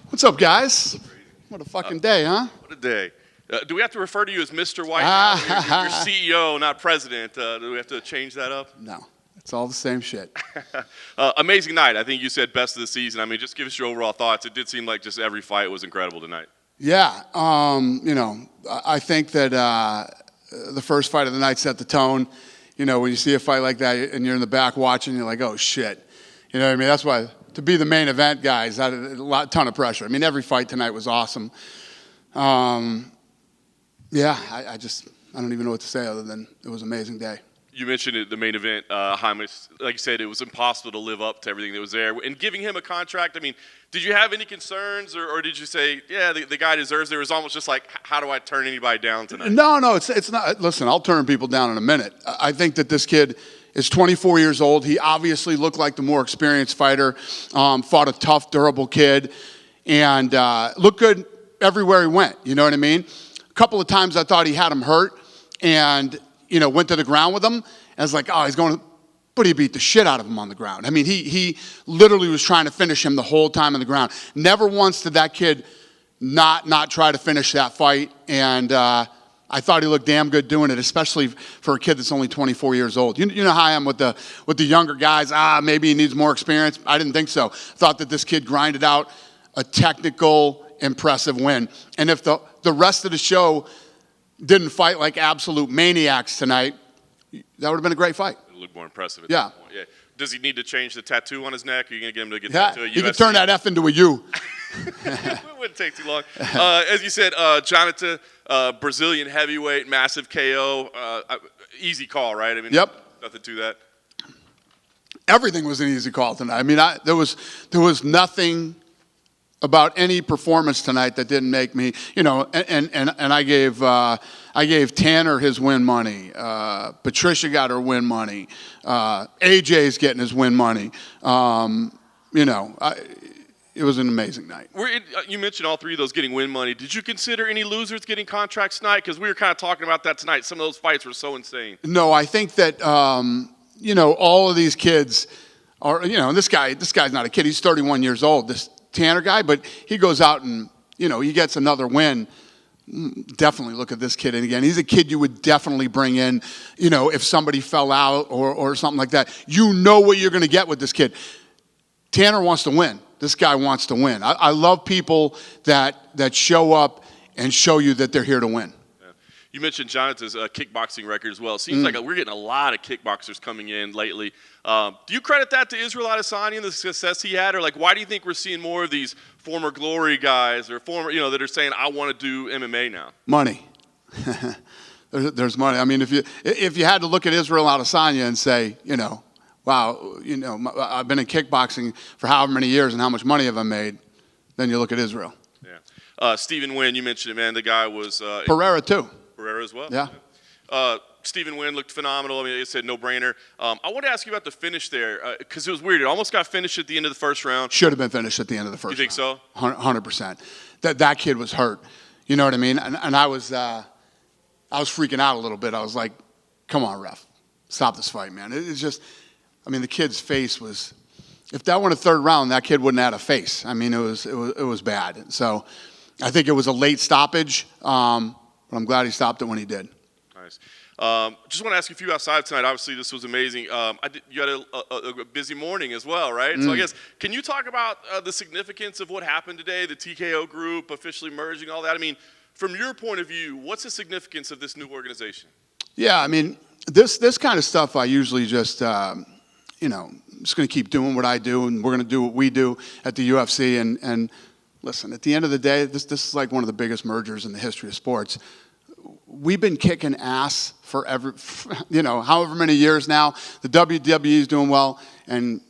What's up, guys? What a fucking day, huh? What a day. Do we have to refer to you as Mr. White now? You're CEO, not president. Do we have to change that up? No, it's all the same shit. Amazing night. I think you said best of the season. I mean, just give us your overall thoughts. It did seem like just every fight was incredible tonight. Yeah, I think that the first fight of the night set the tone. You know, when you see a fight like that and you're in the back watching, you're like, oh, shit. You know what I mean? That's why to be the main event, guys, that a ton of pressure. I mean, every fight tonight was awesome. Yeah, I don't even know what to say other than it was an amazing day. You mentioned it, the main event, Jaime. Like you said, it was impossible to live up to everything that was there. And giving him a contract, I mean, did you have any concerns or did you say, yeah, the guy deserves it? It was almost just like, how do I turn anybody down tonight? No, it's not. Listen, I'll turn people down in a minute. I think that this kid is 24 years old. He obviously looked like the more experienced fighter, fought a tough, durable kid, and looked good everywhere he went. You know what I mean? A couple of times I thought he had him hurt and, went to the ground with him. And I was like, oh, he's going to, but he beat the shit out of him on the ground. I mean, he literally was trying to finish him the whole time on the ground. Never once did that kid not try to finish that fight. And I thought he looked damn good doing it, especially for a kid that's only 24 years old. You know how I am with the younger guys. Maybe he needs more experience. I didn't think so. Thought that this kid grinded out a technical, impressive win. And if the rest of the show didn't fight like absolute maniacs tonight, that would have been a great fight. It looked more impressive at that point. Yeah. Does he need to change the tattoo on his neck? Are you going to get him to get that to a UFC? He could turn that F into a U. It wouldn't take too long. As you said, Jonathan, Brazilian heavyweight, massive KO. Easy call, right? I mean, Yep. Nothing to that. Everything was an easy call tonight. I mean, there was nothing about any performance tonight that didn't make me, and I gave Tanner his win money. Patricia got her win money. AJ's getting his win money. It was an amazing night. You mentioned all three of those getting win money. Did you consider any losers getting contracts tonight? Because we were kind of talking about that tonight. Some of those fights were so insane. No, I think that all of these kids are. This guy's not a kid. He's 31 years old. This Tanner guy, but he goes out and he gets another win. Definitely look at this kid. And again, he's a kid you would definitely bring in, if somebody fell out or something like that. You know what you're going to get with this kid. Tanner wants to win. This guy wants to win. I love people that show up and show you that they're here to win. You mentioned Jonathan's kickboxing record as well. It seems like we're getting a lot of kickboxers coming in lately. Do you credit that to Israel Adesanya and the success he had? Or why do you think we're seeing more of these former glory guys or former, that are saying, I want to do MMA now? Money. There's money. I mean, if you had to look at Israel Adesanya and say, wow, I've been in kickboxing for however many years and how much money have I made, then you look at Israel. Yeah. Stephen Wynn, you mentioned it, man. The guy was... Pereira, too. Pereira as well? Yeah. Stephen Wynn looked phenomenal. I mean, it said no-brainer. I want to ask you about the finish there because it was weird. It almost got finished at the end of the first round. Should have been finished at the end of the first round. You think so? 100%. That kid was hurt. You know what I mean? And I was freaking out a little bit. I was like, come on, ref. Stop this fight, man. It's just, the kid's face was, if that went a third round, that kid wouldn't have had a face. I mean, it was bad. So I think it was a late stoppage, but I'm glad he stopped it when he did. Nice. Just want to ask you a few outside tonight. Obviously, this was amazing. You had a busy morning as well, right? So I guess, can you talk about the significance of what happened today, the TKO group officially merging, all that? I mean, from your point of view, what's the significance of this new organization? Yeah, this kind of stuff I usually just, I'm just going to keep doing what I do, and we're going to do what we do at the UFC. And listen, at the end of the day, this is like one of the biggest mergers in the history of sports. We've been kicking ass for however many years now. The WWE is doing well. And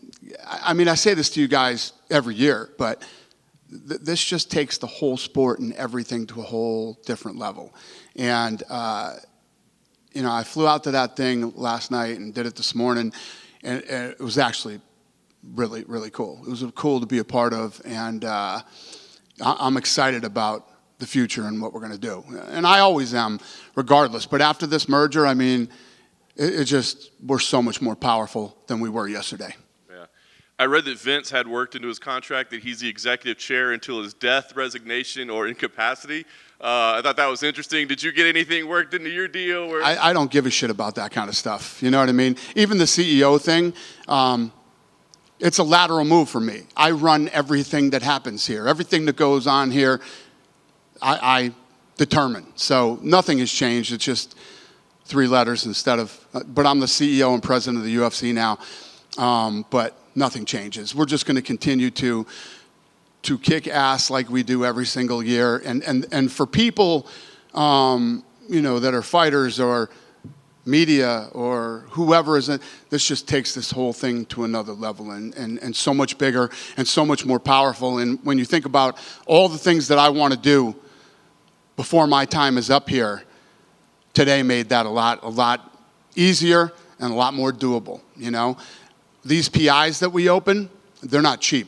I say this to you guys every year, but this just takes the whole sport and everything to a whole different level. And, I flew out to that thing last night and did it this morning. And it was actually really, really cool. It was cool to be a part of. And I'm excited about the future and what we're going to do. And I always am, regardless. But after this merger, we're so much more powerful than we were yesterday. Yeah. I read that Vince had worked into his contract that he's the executive chair until his death, resignation, or incapacity. I thought that was interesting. Did you get anything worked into your deal? I don't give a shit about that kind of stuff. You know what I mean? Even the CEO thing, it's a lateral move for me. I run everything that happens here. Everything that goes on here, I determine. So nothing has changed. It's just 3 letters instead of, but I'm the CEO and president of the UFC now. But nothing changes. We're just going to continue to kick ass like we do every single year. And for people, that are fighters or media or whoever is in, this just takes this whole thing to another level and so much bigger and so much more powerful. And when you think about all the things that I want to do before my time is up here, today made that a lot easier and a lot more doable, These PIs that we open, they're not cheap.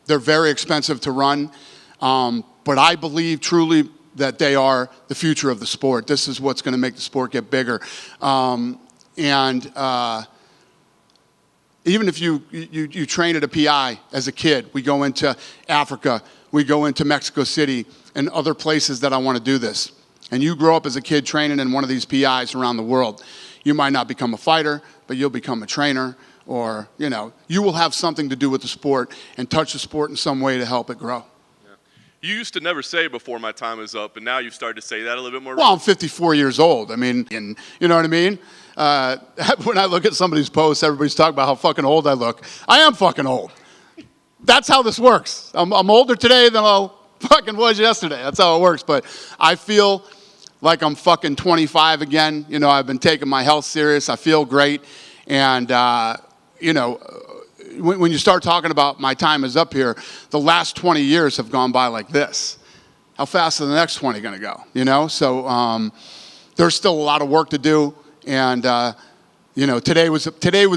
They're very expensive to run, but I believe truly that they are the future of the sport. This is what's going to make the sport get bigger. Even if you train at a PI as a kid, we go into Africa, we go into Mexico City and other places that I want to do this. And you grow up as a kid training in one of these PIs around the world. You might not become a fighter, but you'll become a trainer. Or, you will have something to do with the sport and touch the sport in some way to help it grow. Yeah. You used to never say before my time is up, and now you've started to say that a little bit more. Well, I'm 54 years old. I mean, and you know what I mean? When I look at somebody's posts, everybody's talking about how fucking old I look. I am fucking old. That's how this works. I'm older today than I fucking was yesterday. That's how it works. But I feel like I'm fucking 25 again. I've been taking my health serious. I feel great. And, when you start talking about my time is up here, the last 20 years have gone by like this. How fast are the next 20 going to go? So there's still a lot of work to do. And, today was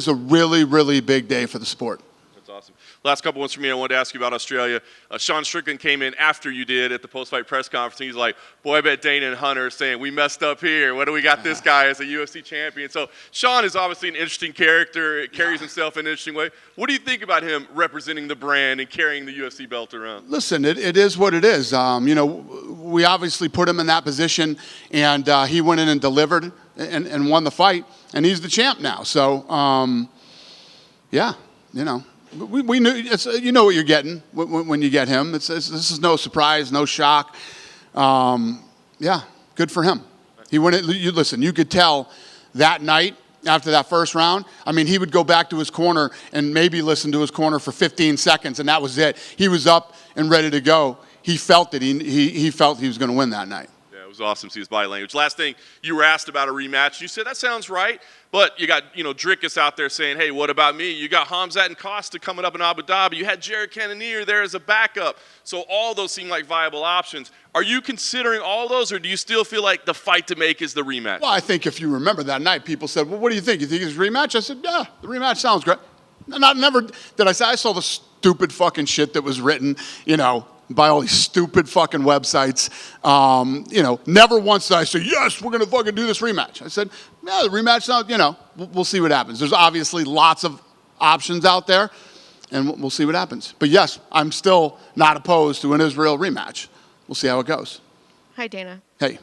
a really, really big day for the sport. That's awesome. Last couple ones for me. I wanted to ask you about Australia. Sean Strickland came in after you did at the post-fight press conference. And he's like, boy, I bet Dana and Hunter are saying, we messed up here. What do we got this guy as a UFC champion? So Sean is obviously an interesting character. It carries himself in an interesting way. What do you think about him representing the brand and carrying the UFC belt around? Listen, it is what it is. We obviously put him in that position, and he went in and delivered and won the fight, and he's the champ now. So, We knew, you know what you're getting when you get him. This is no surprise, no shock. Good for him. He went. Listen, you could tell that night after that first round. I mean, he would go back to his corner and maybe listen to his corner for 15 seconds, and that was it. He was up and ready to go. He felt it. He felt he was going to win that night. It was awesome to see his body language. Last thing, you were asked about a rematch. You said, that sounds right. But you got, Drickus out there saying, hey, what about me? You got Hamzat and Costa coming up in Abu Dhabi. You had Jared Cannonier there as a backup. So all those seem like viable options. Are you considering all those, or do you still feel like the fight to make is the rematch? Well, I think if you remember that night, people said, well, what do you think? You think it's a rematch? I said, yeah, the rematch sounds great. Never did I say. I saw the stupid fucking shit that was written, by all these stupid fucking websites. Never once did I say, yes, we're going to fucking do this rematch. I said, yeah, the rematch sounds, we'll see what happens. There's obviously lots of options out there, and we'll see what happens. But yes, I'm still not opposed to an Israel rematch. We'll see how it goes. Hi, Dana. Hey.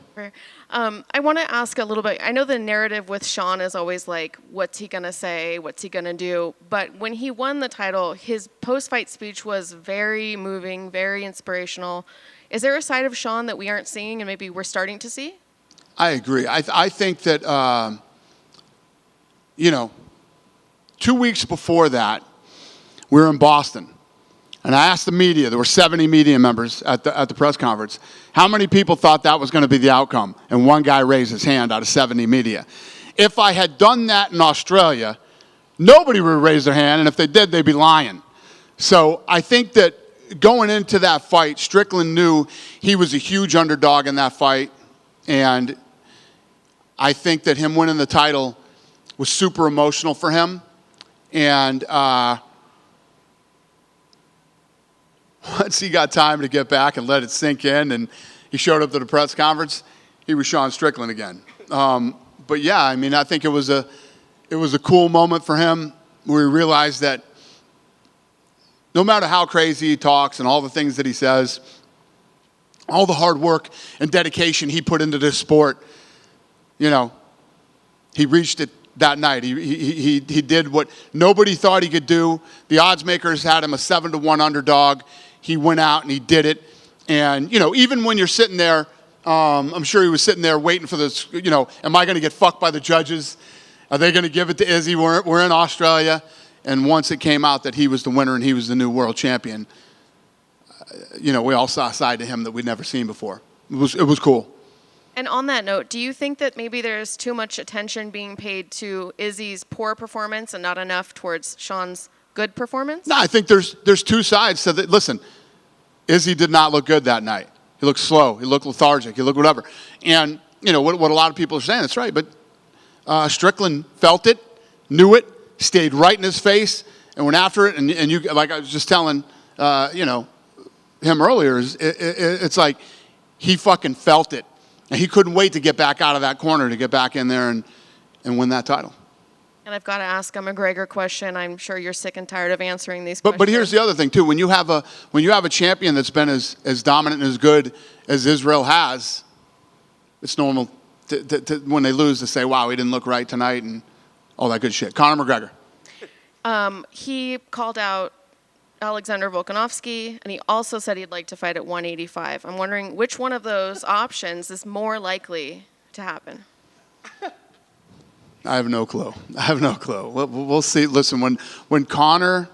I want to ask a little bit. I know the narrative with Sean is always like, what's he going to say? What's he going to do? But when he won the title, his post-fight speech was very moving, very inspirational. Is there a side of Sean that we aren't seeing and maybe we're starting to see? I agree. I think that, 2 weeks before that, we were in Boston. And I asked the media, there were 70 media members at the press conference, how many people thought that was going to be the outcome? And one guy raised his hand out of 70 media. If I had done that in Australia, nobody would raise their hand, and if they did, they'd be lying. So I think that going into that fight, Strickland knew he was a huge underdog in that fight, and I think that him winning the title was super emotional for him. And once he got time to get back and let it sink in, and he showed up to the press conference, he was Sean Strickland again. But yeah, I mean, I think it was a cool moment for him where he realized that no matter how crazy he talks and all the things that he says, all the hard work and dedication he put into this sport, you know, he reached it that night. He did what nobody thought he could do. The odds makers had him a 7-1 underdog. He went out and he did it. And, you know, even when you're sitting there, I'm sure he was sitting there waiting for this, you know, am I going to get fucked by the judges? Are they going to give it to Izzy? We're in Australia. And once it came out that he was the winner and he was the new world champion, you know, we all saw a side to him that we'd never seen before. It was cool. And on that note, do you think that maybe there's too much attention being paid to Izzy's poor performance and not enough towards Sean's good performance? No, I think there's two sides to that. Listen, Izzy did not look good that night. He looked slow. He looked lethargic. He looked whatever. And, you know, what a lot of people are saying, that's right. But Strickland felt it, knew it, stayed right in his face, and went after it. And you, like I was just telling, you know, him earlier, it's like he fucking felt it. And he couldn't wait to get back out of that corner, to get back in there and win that title. And I've got to ask a McGregor question. I'm sure you're sick and tired of answering these questions. But here's the other thing too. When you have a champion that's been as dominant and as good as Israel has, it's normal to when they lose to say, "Wow, he didn't look right tonight," and all that good shit. Conor McGregor. He called out Alexander Volkanovski, and he also said he'd like to fight at 185. I'm wondering which one of those options is more likely to happen. I have no clue. We'll see. Listen, when Conor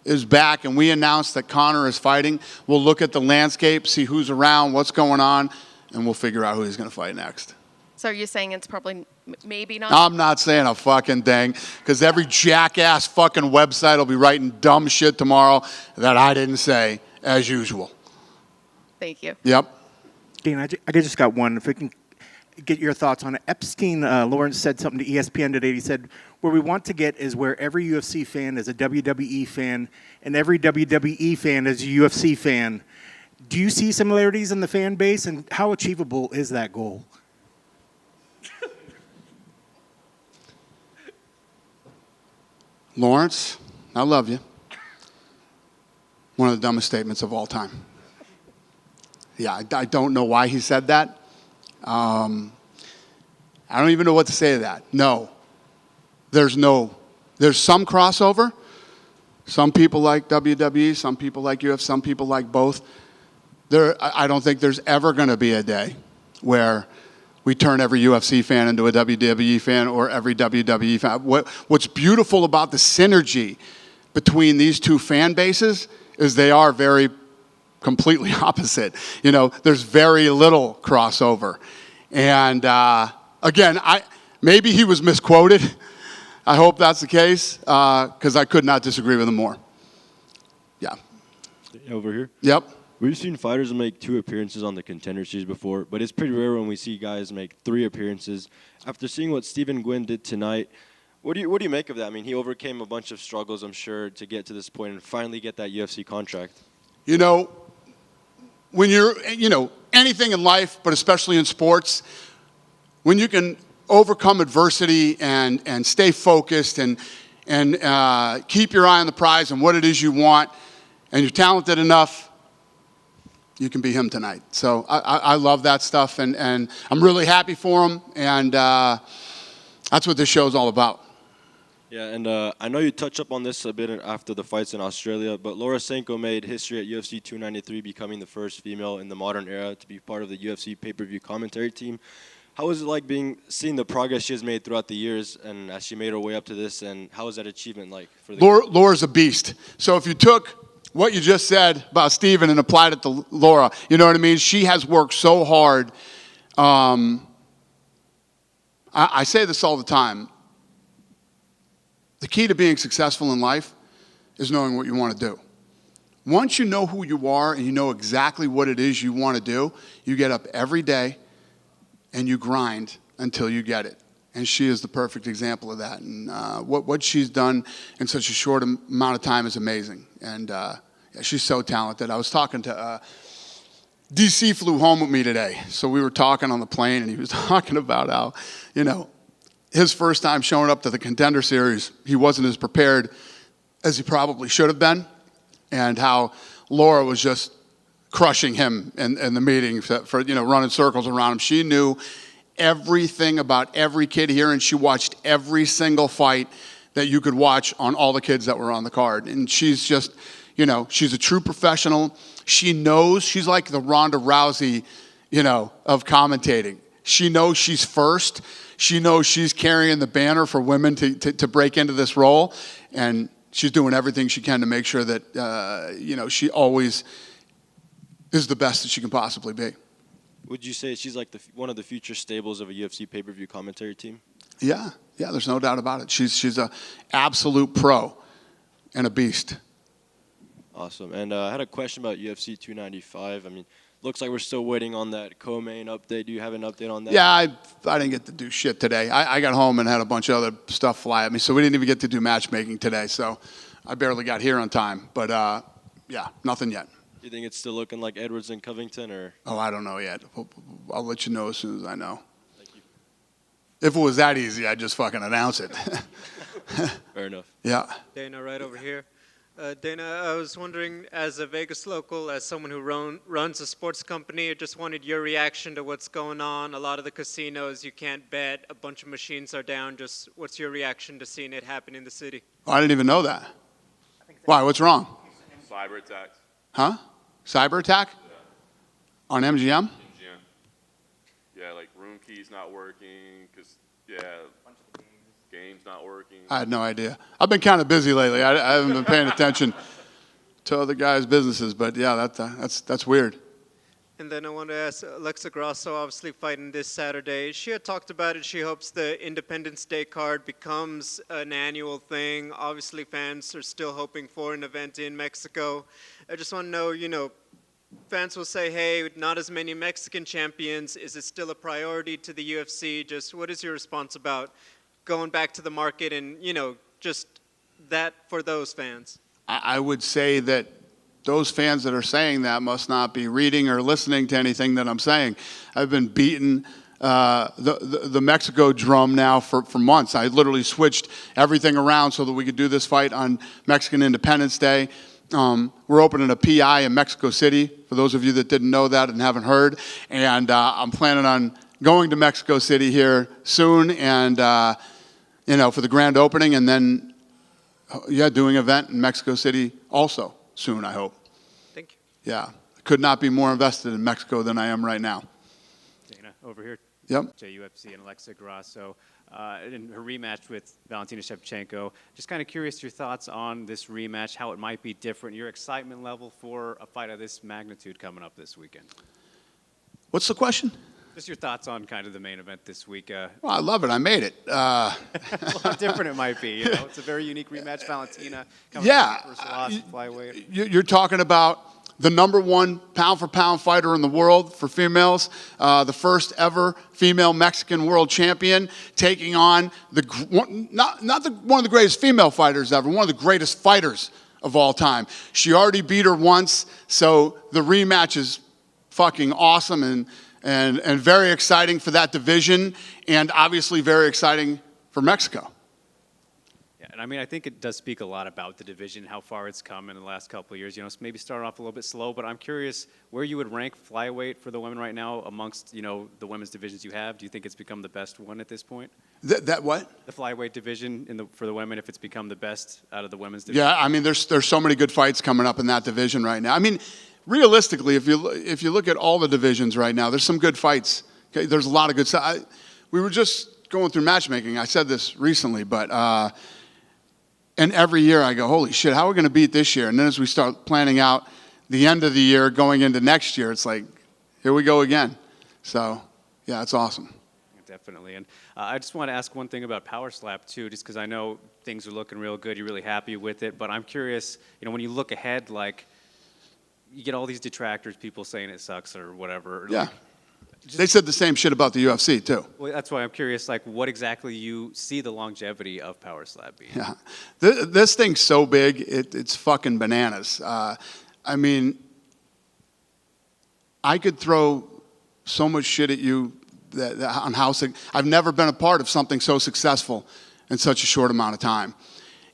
is back and we announce that Conor is fighting, we'll look at the landscape, see who's around, what's going on, and we'll figure out who he's going to fight next. So are you saying it's probably maybe not? I'm not saying a fucking thing, because every jackass fucking website will be writing dumb shit tomorrow that I didn't say, as usual. Thank you. Yep. Dean, I just got one. If we can get your thoughts on it. Epstein, Lawrence said something to ESPN today. He said, where we want to get is where every UFC fan is a WWE fan and every WWE fan is a UFC fan. Do you see similarities in the fan base, and how achievable is that goal? Lawrence, I love you. One of the dumbest statements of all time. Yeah, I don't know why he said that. I don't even know what to say to that. No. There's some crossover. Some people like WWE, some people like UFC, some people like both. I don't think there's ever going to be a day where we turn every UFC fan into a WWE fan or every WWE fan. What's beautiful about the synergy between these two fan bases is they are very completely opposite. You know, there's very little crossover. And again, maybe he was misquoted. I hope that's the case, because I could not disagree with him more. Yeah. Over here? Yep. We've seen fighters make 2 appearances on the Contender Series before, but it's pretty rare when we see guys make 3 appearances. After seeing what Stephen Gwynn did tonight, what do you make of that? I mean, he overcame a bunch of struggles, I'm sure, to get to this point and finally get that UFC contract. You know, when you're, anything in life, but especially in sports, when you can overcome adversity and stay focused and keep your eye on the prize and what it is you want, and you're talented enough, you can be him tonight. So I love that stuff, and I'm really happy for him, and that's what this show is all about. Yeah, and I know you touched up on this a bit after the fights in Australia, but Laura Sanko made history at UFC 293, becoming the first female in the modern era to be part of the UFC pay-per-view commentary team. How was it like seeing the progress she has made throughout the years, and as she made her way up to this, and how was that achievement like for the Laura's a beast. So if you took what you just said about Steven and applied it to Laura, you know what I mean? She has worked so hard. I say this all the time. The key to being successful in life is knowing what you want to do. Once you know who you are and you know exactly what it is you want to do, you get up every day and you grind until you get it. And she is the perfect example of that. And what she's done in such a short amount of time is amazing. And she's so talented. I was talking to DC flew home with me today. So we were talking on the plane, and he was talking about how, his first time showing up to the Contender Series, he wasn't as prepared as he probably should have been. and how Laura was just crushing him in the meeting for running circles around him. She knew everything about every kid here, and she watched every single fight that you could watch on all the kids that were on the card. And she's just, she's a true professional. She knows, she's like the Ronda Rousey, of commentating. She knows she's first. She knows she's carrying the banner for women to break into this role. And she's doing everything she can to make sure that, she always is the best that she can possibly be. Would you say she's like one of the future stables of a UFC pay-per-view commentary team? Yeah, there's no doubt about it. She's an absolute pro and a beast. Awesome. And I had a question about UFC 295. I mean, looks like we're still waiting on that co-main update. Do you have an update on that? Yeah, I didn't get to do shit today. I got home and had a bunch of other stuff fly at me, so we didn't even get to do matchmaking today. So I barely got here on time. But, yeah, nothing yet. Do you think it's still looking like Edwards and Covington? Or? I don't know yet. I'll let you know as soon as I know. Thank you. If it was that easy, I'd just fucking announce it. Fair enough. Yeah. Dana, right over here. Dana, I was wondering, as a Vegas local, as someone who runs a sports company, I just wanted your reaction to what's going on. A lot of the casinos, you can't bet. A bunch of machines are down. Just what's your reaction to seeing it happen in the city? Oh, I didn't even know that. Why? What's wrong? Cyber attacks. Huh? Cyber attack? Yeah. On MGM? MGM. Yeah, like room keys not working, games not working. I had no idea. I've been kind of busy lately. I haven't been paying attention to other guys' businesses, but yeah, that's weird. And then I want to ask Alexa Grasso, obviously fighting this Saturday. She had talked about it. She hopes the Independence Day card becomes an annual thing. Obviously, fans are still hoping for an event in Mexico. I just want to know, fans will say, hey, not as many Mexican champions. Is it still a priority to the UFC? Just what is your response about going back to the market and, just that for those fans? I would say that those fans that are saying that must not be reading or listening to anything that I'm saying. I've been beating the Mexico drum now for months. I literally switched everything around so that we could do this fight on Mexican Independence Day. We're opening a PI in Mexico City, for those of you that didn't know that and haven't heard. And I'm planning on going to Mexico City here soon and, for the grand opening. And then, doing an event in Mexico City also soon, I hope. Thank you. Yeah. Could not be more invested in Mexico than I am right now. Dana, over here. Yep. UFC and Alexa Grasso in her rematch with Valentina Shevchenko. Just kind of curious your thoughts on this rematch, how it might be different, your excitement level for a fight of this magnitude coming up this weekend. What's the question? Just your thoughts on kind of the main event this week. Well, I love it. I made it. How different it might be. It's a very unique rematch. Valentina coming Yeah. from first loss, flyweight. You're talking about the number one pound-for-pound fighter in the world for females, the first ever female Mexican world champion, taking on one of the greatest female fighters ever, one of the greatest fighters of all time. She already beat her once, so the rematch is fucking awesome and very exciting for that division, and obviously very exciting for Mexico. Yeah, and I mean, I think it does speak a lot about the division, how far it's come in the last couple of years. It's maybe started off a little bit slow, but I'm curious where you would rank flyweight for the women right now amongst, the women's divisions you have. Do you think it's become the best one at this point? That what? The flyweight division for the women, if it's become the best out of the women's division? Yeah, I mean, there's so many good fights coming up in that division right now. I mean, realistically, if you look at all the divisions right now, there's some good fights. Okay, there's a lot of good stuff. We were just going through matchmaking. I said this recently, but and every year I go, holy shit, how are we going to beat this year? And then as we start planning out the end of the year, going into next year, it's like, here we go again. So, yeah, it's awesome. Definitely. And I just want to ask one thing about Power Slap, too, just because I know things are looking real good. You're really happy with it. But I'm curious, when you look ahead, like, you get all these detractors, people saying it sucks or whatever. Yeah. They said the same shit about the UFC, too. Well, that's why I'm curious, like, what exactly you see the longevity of Power Slap being? Yeah. This thing's so big, it's fucking bananas. I mean, I could throw so much shit at you on how I've never been a part of something so successful in such a short amount of time.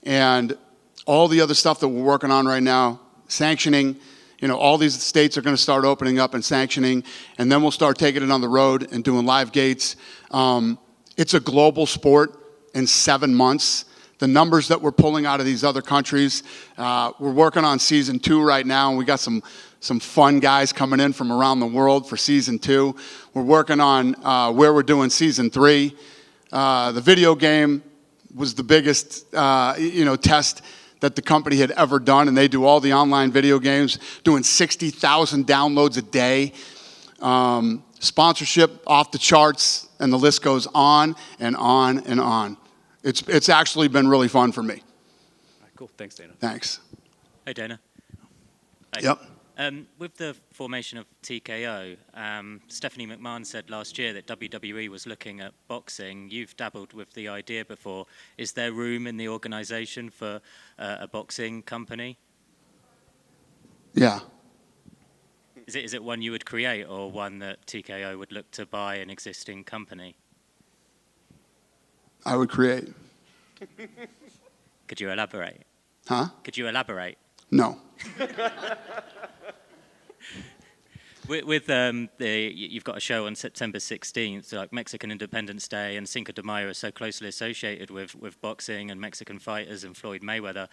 And all the other stuff that we're working on right now, sanctioning. All these states are going to start opening up and sanctioning, and then we'll start taking it on the road and doing live gates. It's a global sport in 7 months. The numbers that we're pulling out of these other countries, we're working on season 2 right now, and we got some fun guys coming in from around the world for season 2. We're working on where we're doing season 3. The video game was the biggest, test that the company had ever done, and they do all the online video games, doing 60,000 downloads a day. Sponsorship off the charts, and the list goes on and on and on. It's actually been really fun for me. All right, cool. Thanks, Dana. Thanks. Hey, Dana. Hey. Yep. With the formation of TKO, Stephanie McMahon said last year that WWE was looking at boxing. You've dabbled with the idea before. Is there room in the organization for a boxing company? Yeah. Is it one you would create, or one that TKO would look to buy an existing company? I would create. Could you elaborate? Huh? Could you elaborate? No. With you've got a show on September 16th, like Mexican Independence Day and Cinco de Mayo are so closely associated with boxing and Mexican fighters and Floyd Mayweather.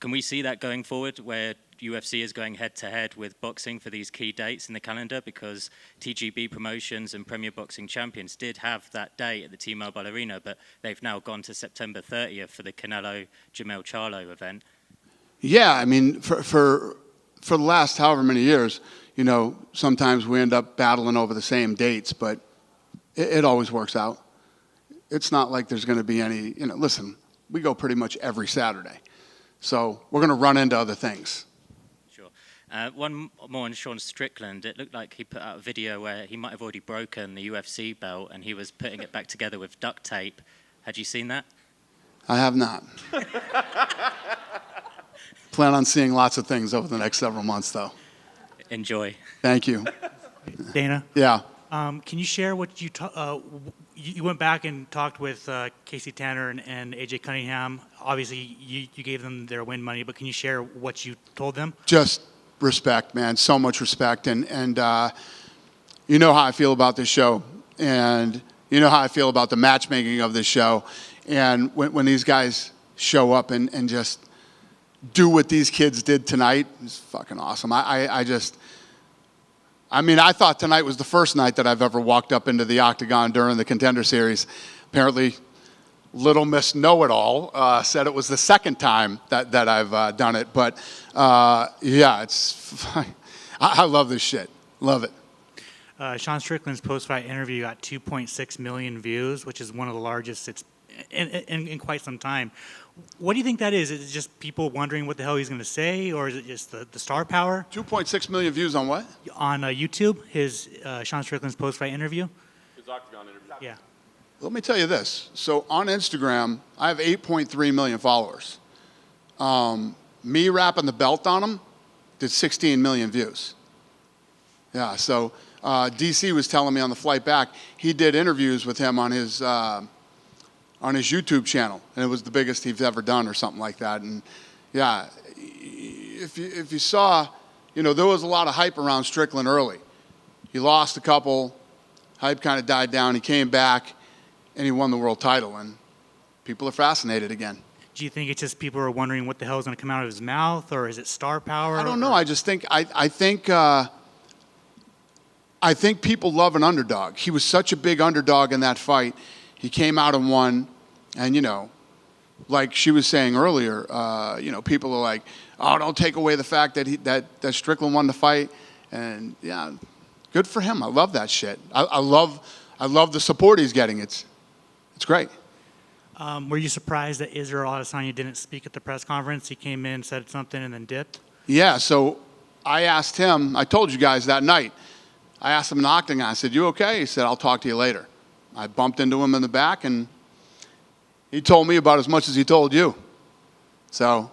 Can we see that going forward, where UFC is going head-to-head with boxing for these key dates in the calendar? Because TGB Promotions and Premier Boxing Champions did have that date at the T-Mobile Arena, but they've now gone to September 30th for the Canelo-Jamel Charlo event. Yeah, I mean, for the last however many years, sometimes we end up battling over the same dates, but it always works out. It's not like there's going to be any, listen, we go pretty much every Saturday. So we're going to run into other things. Sure. One more on Sean Strickland. It looked like he put out a video where he might have already broken the UFC belt and he was putting it back together with duct tape. Had you seen that? I have not. Plan on seeing lots of things over the next several months, though. Enjoy. Thank you. Dana, Yeah. can you share what you went back and talked with Casey Tanner and AJ Cunningham? Obviously, you gave them their win money, but can you share what you told them? Just respect, man. So much respect. And you know how I feel about this show. And you know how I feel about the matchmaking of this show. And when these guys show up and just do what these kids did tonight, it's fucking awesome. I thought tonight was the first night that I've ever walked up into the octagon during the Contender series. Apparently, Little Miss Know-It-All said it was the second time that I've done it. But, yeah, I love this shit. Love it. Sean Strickland's post-fight interview got 2.6 million views, which is one of the largest it's in quite some time. What do you think that is? Is it just people wondering what the hell he's going to say, or is it just the star power? 2.6 million views on what? On YouTube, his Sean Strickland's post-fight interview. His octagon interview. Yeah. Let me tell you this. So on Instagram, I have 8.3 million followers. Me wrapping the belt on him did 16 million views. Yeah, so DC was telling me on the flight back, he did interviews with him on his YouTube channel, and it was the biggest he's ever done or something like that. And yeah, if you saw, there was a lot of hype around Strickland early. He lost a couple, hype kind of died down, he came back, and he won the world title, and people are fascinated again. Do you think it's just people are wondering what the hell is going to come out of his mouth, or is it star power? I don't know. I just think I think people love an underdog. He was such a big underdog in that fight. He came out and won, and like she was saying earlier, people are like, "Oh, don't take away the fact that Strickland won the fight," and yeah, good for him. I love that shit. I love the support he's getting. It's great. Were you surprised that Israel Adesanya didn't speak at the press conference? He came in, said something, and then dipped? Yeah, so I asked him, I told you guys that night, I asked him in the octagon, I said, "You okay?" He said, "I'll talk to you later." I bumped into him in the back, and he told me about as much as he told you. So,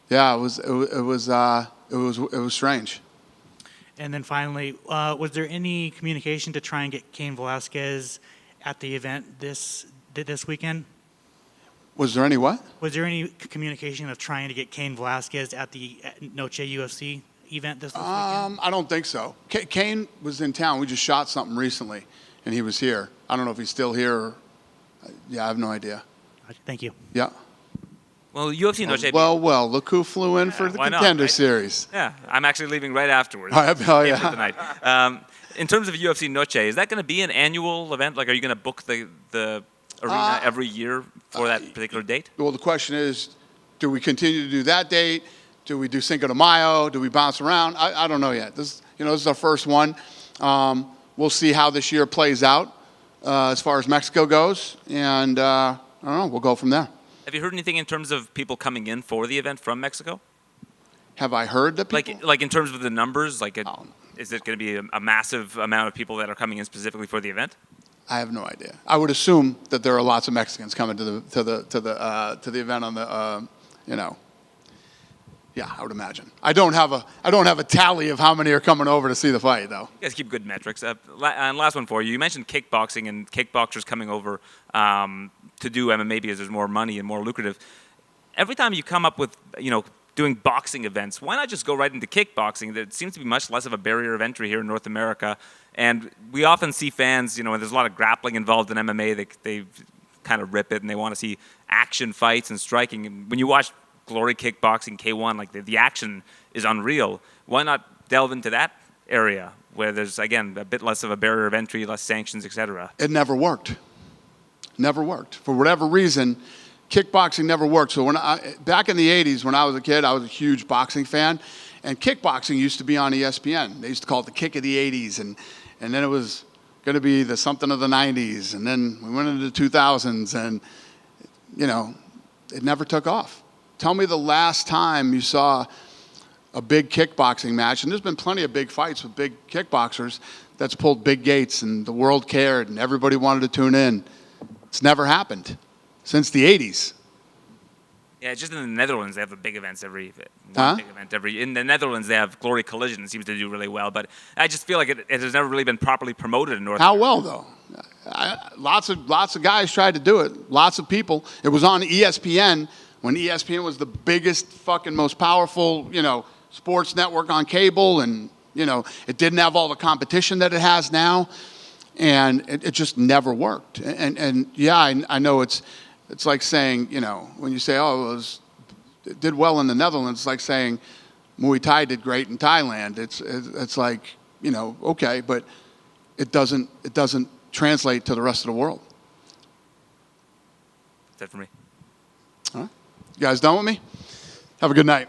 yeah, it was strange. And then finally, was there any communication to try and get Cain Velasquez at the event this weekend? Was there any what? Was there any communication of trying to get Cain Velasquez at the Noche UFC event this weekend? I don't think so. Kane was in town. We just shot something recently, and he was here. I don't know if he's still here. Or, yeah, I have no idea. Thank you. Yeah. Well, UFC Noche. Well, look who flew in for the why not, Contender right? Series. Yeah, I'm actually leaving right afterwards. Oh, yeah. For tonight. In terms of UFC Noche, is that going to be an annual event? Like, are you going to book the arena every year for that particular date? Well, the question is, do we continue to do that date? Do we do Cinco de Mayo? Do we bounce around? I don't know yet. This is our first one. We'll see how this year plays out as far as Mexico goes, and I don't know. We'll go from there. Have you heard anything in terms of people coming in for the event from Mexico? Have I heard that people? Like in terms of the numbers, is it going to be a massive amount of people that are coming in specifically for the event? I have no idea. I would assume that there are lots of Mexicans coming to the event on the Yeah, I would imagine. I don't have a tally of how many are coming over to see the fight, though. You guys keep good metrics. And last one for you. You mentioned kickboxing and kickboxers coming over to do MMA because there's more money and more lucrative. Every time you come up with, doing boxing events, why not just go right into kickboxing? There seems to be much less of a barrier of entry here in North America. And we often see fans, when there's a lot of grappling involved in MMA, they kind of rip it and they want to see action fights and striking. And when you watch Glory Kickboxing, K1, the action is unreal. Why not delve into that area where there's, again, a bit less of a barrier of entry, less sanctions, etc.? It never worked. Never worked. For whatever reason, kickboxing never worked. So back in the 80s, when I was a kid, I was a huge boxing fan. And kickboxing used to be on ESPN. They used to call it the kick of the 80s. And then it was going to be the something of the 90s. And then we went into the 2000s. And, it never took off. Tell me the last time you saw a big kickboxing match, and there's been plenty of big fights with big kickboxers that's pulled big gates and the world cared and everybody wanted to tune in. It's never happened since the 80s. Yeah, just in the Netherlands, they have big events every Huh? big event every. In the Netherlands, they have Glory Collision. It seems to do really well, but I just feel like it has never really been properly promoted in North How America. well, though? Lots of guys tried to do it. Lots of people. It was on ESPN when ESPN was the biggest, fucking most powerful, sports network on cable, and it didn't have all the competition that it has now, and it just never worked. And yeah, I know it's like saying, when you say, it did well in the Netherlands, it's like saying Muay Thai did great in Thailand. It's like, okay, but it doesn't translate to the rest of the world. That's it for me. All right. You guys done with me? Have a good night.